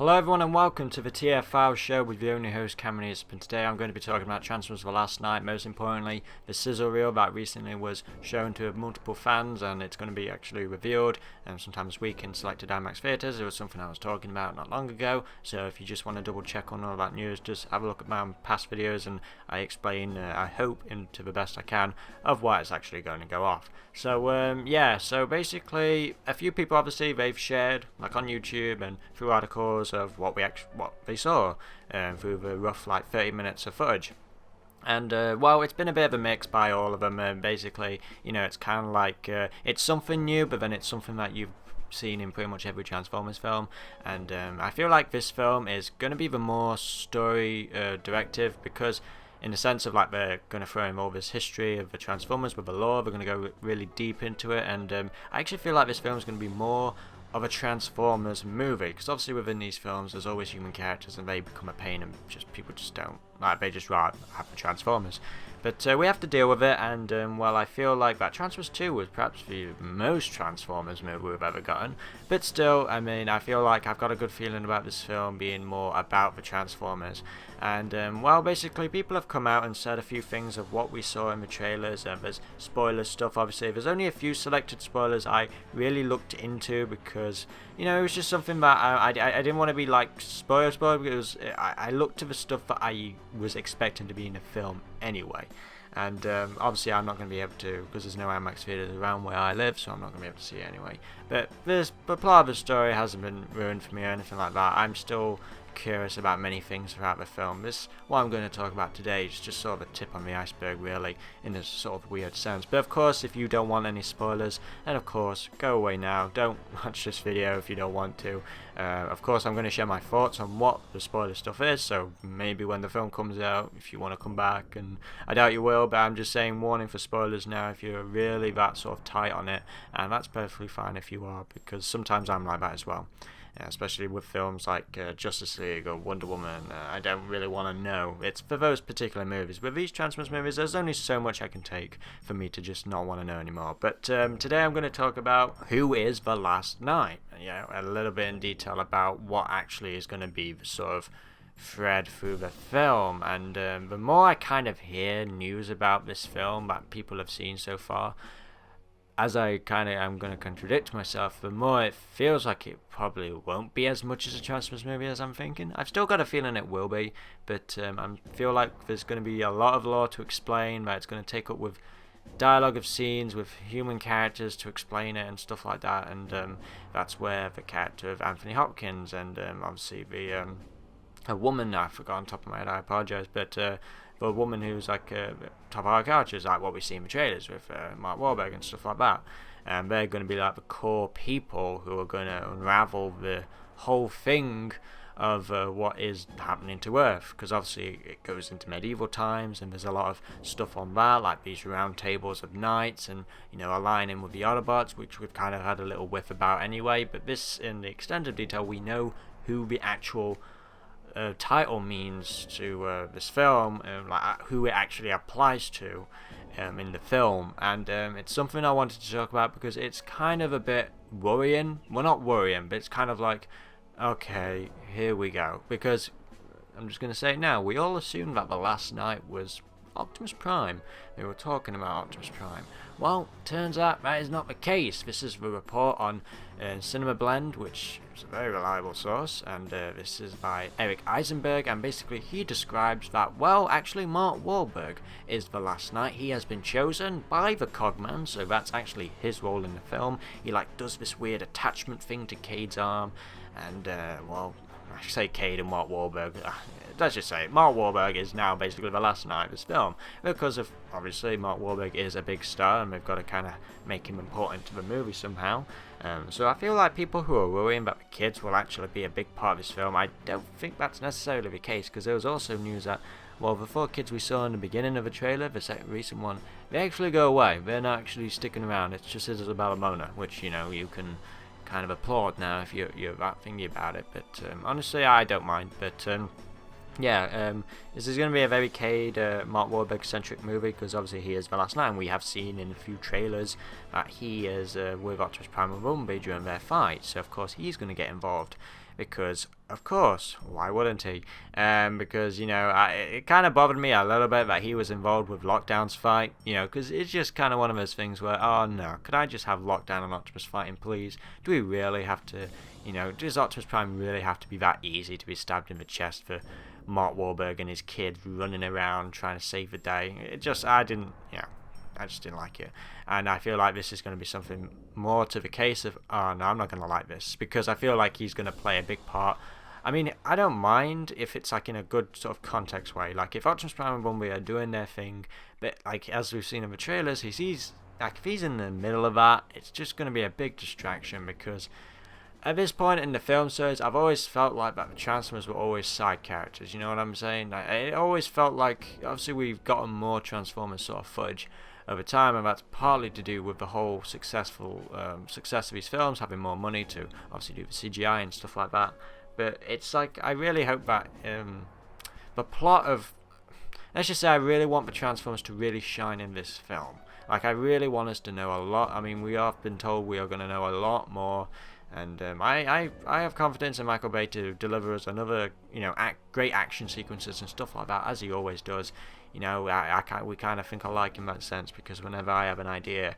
Hello everyone and welcome to the TFL show with your only host Cameron Easp, and today I'm going to be talking about Transformers The Last Night, most importantly the sizzle reel that recently was shown to multiple fans, and it's going to be actually revealed sometime this week in selected IMAX theatres. It was something I was talking about not long ago, so if you just want to double check on all that news, just have a look at my past videos and I explain, I hope, to the best I can of why it's actually going to go off. So basically a few people obviously they've shared like on YouTube and through articles of what they saw through the rough 30 minutes of footage. And it's been a bit of a mix by all of them. Basically, it's kind of like it's something new, but then it's something that you've seen in pretty much every Transformers film. And I feel like this film is going to be the more story directive, because in the sense of they're going to throw in all this history of the Transformers with the lore. They're going to go really deep into it, and I actually feel like this film is going to be more of a Transformers movie, because obviously within these films there's always human characters and they become a pain and people just don't they just rather have the Transformers. But we have to deal with it, and I feel like that Transformers 2 was perhaps the most Transformers movie we've ever gotten. But still, I feel like I've got a good feeling about this film being more about the Transformers. And basically people have come out and said a few things of what we saw in the trailers, and there's spoiler stuff. Obviously there's only a few selected spoilers I really looked into, because it was just something that I didn't want to be spoiler, because I looked to the stuff that I was expecting to be in the film anyway. And obviously I'm not going to be able to, because there's no IMAX theatres around where I live, so I'm not going to be able to see it anyway. But the plot of the story hasn't been ruined for me or anything like that. I'm still curious about many things throughout the film. What I'm going to talk about today is just sort of a tip on the iceberg, really, in a sort of weird sense. But of course, if you don't want any spoilers, then of course go away now. Don't watch this video if you don't want to. Of course I'm going to share my thoughts on what the spoiler stuff is, so maybe when the film comes out, if you want to come back, and I doubt you will, but I'm just saying, warning for spoilers now if you're really that sort of tight on it, and that's perfectly fine if you are, because sometimes I'm like that as well. Especially with films like Justice League or Wonder Woman, I don't really want to know. It's for those particular movies. With these Transformers movies, there's only so much I can take for me to just not want to know anymore. But today I'm going to talk about who is The Last Night. A little bit in detail about what actually is going to be the sort of thread through the film. And the more I kind of hear news about this film that people have seen so far, as I'm going to contradict myself, the more it feels like it probably won't be as much as a Transformers movie as I'm thinking. I've still got a feeling it will be, but I feel like there's going to be a lot of lore to explain, that it's going to take up with dialogue of scenes with human characters to explain it and stuff like that, and that's where the character of Anthony Hopkins and obviously a woman, I forgot on top of my head, I apologise, but the woman who's top of our characters, like what we see in the trailers with Mark Wahlberg and stuff like that. And they're going to be the core people who are going to unravel the whole thing of what is happening to Earth, because obviously it goes into medieval times, and there's a lot of stuff on that, like these round tables of knights, and aligning with the Autobots, which we've kind of had a little whiff about anyway. But this, in the extended detail, we know who the actual title means to this film, who it actually applies to in the film, and it's something I wanted to talk about because it's kind of a bit worrying. Well, not worrying, but it's kind of like, okay, here we go, because I'm just going to say it now, we all assumed that The Last Night was Optimus Prime. They were talking about Optimus Prime. Well, turns out that is not the case. This is the report on Cinema Blend, which is a very reliable source, and this is by Eric Eisenberg, and basically he describes that, actually Mark Wahlberg is The Last Night. He has been chosen by the Cogman, so that's actually his role in the film. He does this weird attachment thing to Cade's arm, and I say Cade and Mark Wahlberg. Let's just say it. Mark Wahlberg is now basically The Last Night of this film, because of, obviously, Mark Wahlberg is a big star and we've got to kind of make him important to the movie somehow. So I feel like people who are worrying about the kids will actually be a big part of this film, I don't think that's necessarily the case, because there was also news that, the 4 kids we saw in the beginning of the trailer, the recent one, they actually go away. They're not actually sticking around. It's just Isabella Mona, which, you can kind of applaud now if you're that thingy about it. But honestly, I don't mind. But this is going to be a very Cade, Mark Wahlberg-centric movie, because obviously he is The Last Night, and we have seen in a few trailers that he is with Optimus Prime and Bumblebee during their fight, so of course he's going to get involved. because, of course, why wouldn't he? Because, it kind of bothered me a little bit that he was involved with Lockdown's fight, because it's just kind of one of those things where, oh no, could I just have Lockdown and Optimus fighting, please? Do we really have to, does Optimus Prime really have to be that easy to be stabbed in the chest for Mark Wahlberg and his kid running around trying to save the day? I just didn't like it. And I feel like this is going to be something more to the case of, oh no, I'm not going to like this, because I feel like he's going to play a big part. I mean, I don't mind if it's like in a good sort of context way. Like if Optimus Prime and Bumblebee are doing their thing, but like as we've seen in the trailers, if he's in the middle of that, it's just going to be a big distraction, because at this point in the film series, I've always felt like that the Transformers were always side characters, you know what I'm saying? Like, it always felt like, obviously we've gotten more Transformers sort of footage over time, and that's partly to do with the whole success of these films, having more money to obviously do the CGI and stuff like that. But it's like, I really hope that the plot of, let's just say, I really want the Transformers to really shine in this film. Like, I really want us to know a lot. I mean, we have been told we are going to know a lot more, and I have confidence in Michael Bay to deliver us another, great action sequences and stuff like that, as he always does. We kind of think alike in that sense, because whenever I have an idea,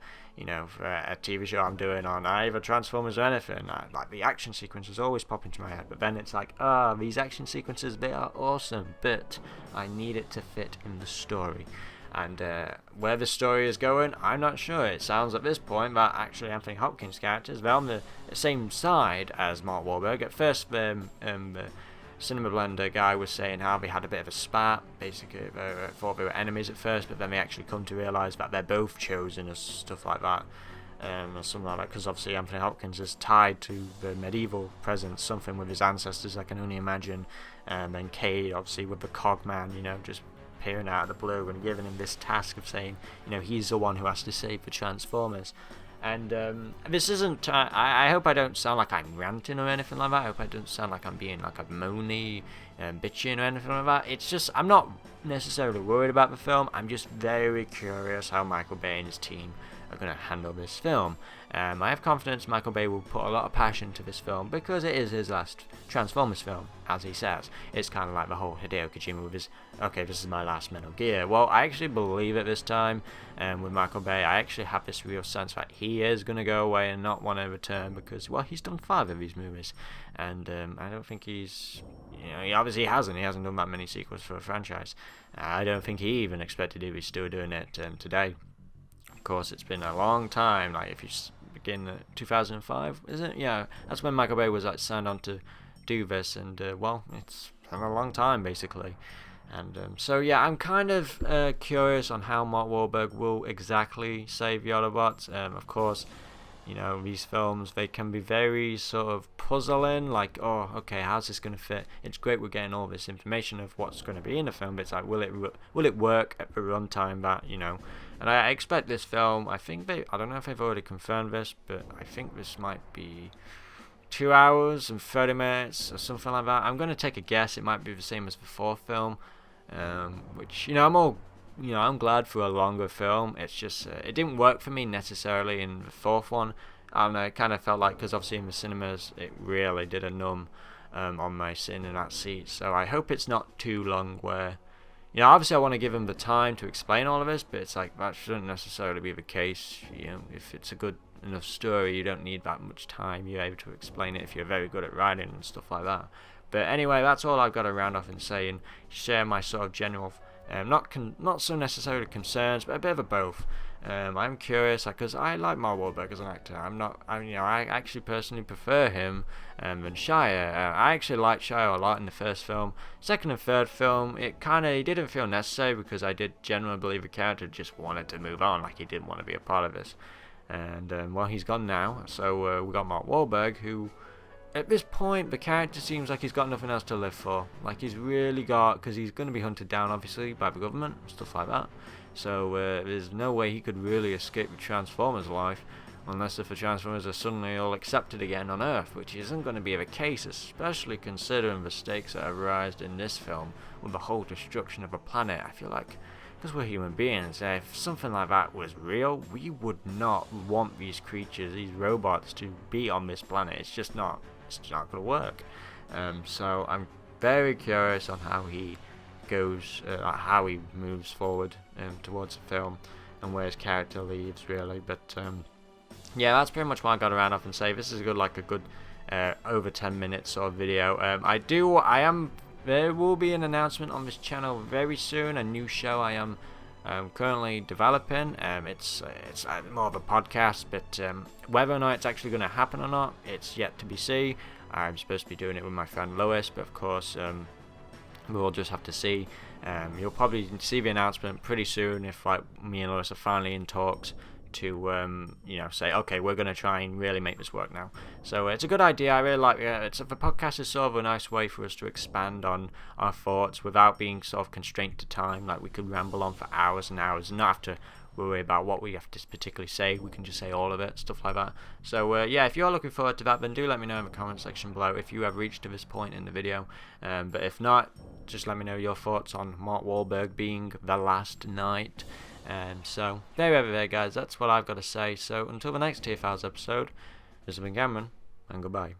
for a TV show I'm doing on either Transformers or anything, like the action sequences always pop into my head. But then it's like, these action sequences, they are awesome, but I need it to fit in the story. And where the story is going, I'm not sure. It sounds at this point that actually Anthony Hopkins' characters, they're on the same side as Mark Wahlberg. At first, the Cinema Blender guy was saying how they had a bit of a spat. Basically, they thought they were enemies at first, but then they actually come to realise that they're both chosen or stuff like that. Or something like that, because obviously Anthony Hopkins is tied to the medieval presence, something with his ancestors I can only imagine. And then Cade, obviously, with the Cogman, just appearing out of the blue and giving him this task of saying, he's the one who has to save the Transformers. And this isn't, I hope I don't sound like I'm ranting or anything like that. I hope I don't sound like I'm being like a moany, bitching or anything like that. It's just, I'm not necessarily worried about the film. I'm just very curious how Michael Bay and his team are going to handle this film. I have confidence Michael Bay will put a lot of passion to this film, because it is his last Transformers film, as he says. It's kind of like the whole Hideo Kojima with his, okay, this is my last Metal Gear. Well, I actually believe it this time, with Michael Bay. I actually have this real sense that he is going to go away and not want to return, because, well, he's done 5 of these movies, and I don't think he's, he obviously hasn't done that many sequels for a franchise. I don't think he even expected to be still doing it today. Of course, it's been a long time. Like, if you begin 2005, is it? Yeah, that's when Michael Bay was signed on to do this, and well, it's been a long time basically. And so yeah, I'm kind of curious on how Mark Wahlberg will exactly save the Autobots. Of course, these films, they can be very sort of puzzling, like, oh, okay, how's this going to fit? It's great we're getting all this information of what's going to be in the film, but it's like, will it work at the runtime that, and I expect this film, I don't know if they've already confirmed this, but I think this might be 2 hours and 30 minutes or something like that. I'm going to take a guess, it might be the same as the 4th film, which, I'm glad for a longer film. It's just, it didn't work for me necessarily in the 4th one. I don't know, it kind of felt like, because obviously in the cinemas, it really did a numb on my sitting in that seat. So I hope it's not too long where, obviously I want to give him the time to explain all of this, but it's like, that shouldn't necessarily be the case. If it's a good enough story, you don't need that much time. You're able to explain it if you're very good at writing and stuff like that. But anyway, that's all I've got to round off and say, and share my sort of general, not so necessarily concerns, but a bit of a both. I'm curious, because I like Mark Wahlberg as an actor. I actually personally prefer him than Shia. I actually liked Shia a lot in the first film. Second and third film, it didn't feel necessary, because I did genuinely believe the character just wanted to move on, like he didn't want to be a part of this. And well, he's gone now, so we got Mark Wahlberg, who, at this point, the character seems like he's got nothing else to live for. Like, he's really got, because he's going to be hunted down, obviously, by the government, stuff like that. So there's no way he could really escape the Transformers life, unless if the Transformers are suddenly all accepted again on Earth, which isn't going to be the case, especially considering the stakes that have arisen in this film with the whole destruction of a planet. I feel like, because we're human beings, if something like that was real, we would not want these creatures, these robots, to be on this planet. It's just not going to work. So I'm very curious on how he goes, how he moves forward towards the film, and where his character leaves really. But yeah, that's pretty much what I got to round off and say. This is a good over 10 minutes sort of video. There will be an announcement on this channel very soon, a new show I am currently developing. It's more of a podcast, but whether or not it's actually going to happen or not, it's yet to be seen. I'm supposed to be doing it with my friend Lewis, but of course we'll just have to see. You'll probably see the announcement pretty soon if like me and Lewis are finally in talks to say, okay, we're going to try and really make this work now. So it's a good idea. I really like it. The podcast is sort of a nice way for us to expand on our thoughts without being sort of constrained to time. Like we could ramble on for hours and hours and not have to worry about what we have to particularly say. We can just say all of it, stuff like that. So yeah, if you're looking forward to that, then do let me know in the comment section below if you have reached to this point in the video. But if not, just let me know your thoughts on Mark Wahlberg being The Last Knight. So there we have it, guys. That's what I've got to say. So until the next TFLs episode, this has been Cameron, and goodbye.